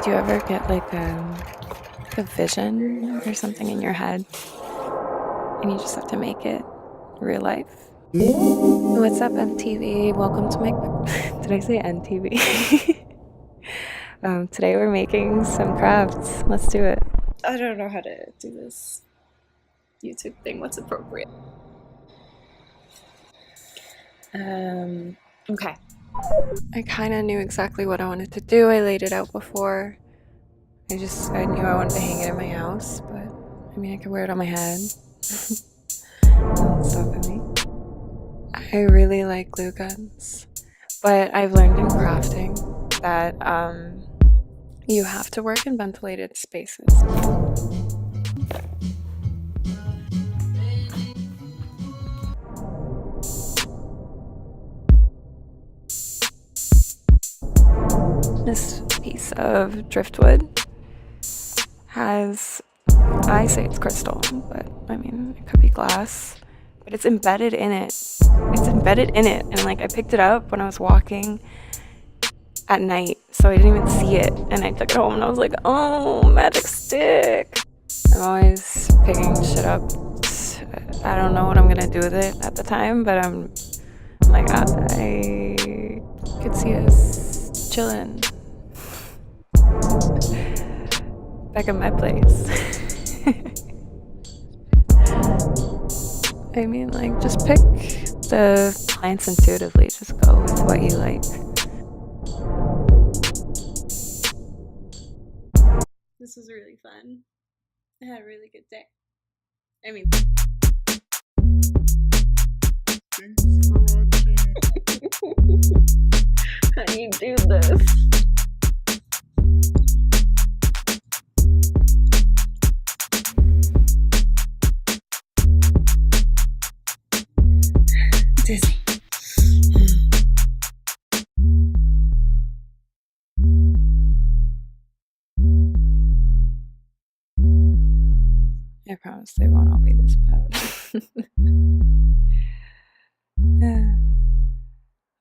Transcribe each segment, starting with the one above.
Do you ever get like a vision or something in your head and you just have to make it real life? What's up, MTV? Welcome to my. Did I say NTV? Today we're making some crafts. Let's do it. I don't know how to do this YouTube thing. What's appropriate? Okay. I kind of knew exactly what I wanted to do. I laid it out before. I knew I wanted to hang it in my house, but I mean, I could wear it on my head. Don't stop at me. I really like glue guns, but I've learned in crafting that you have to work in ventilated spaces. This piece of driftwood has, I say it's crystal, but I mean, it could be glass, but it's embedded in it. It's embedded in it, and like I picked it up when I was walking at night, so I didn't even see it, and I took it home and I was like, oh, magic stick. I'm always picking shit up. I don't know what I'm gonna do with it at the time, but I'm like, I could see us chilling back at my place. I mean, like, just pick the plants intuitively, just go with what you like. This was really fun. I had a really good day. I mean, thanks for watching. How do you do this? Dizzy. I promise they won't all be this bad.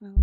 Well,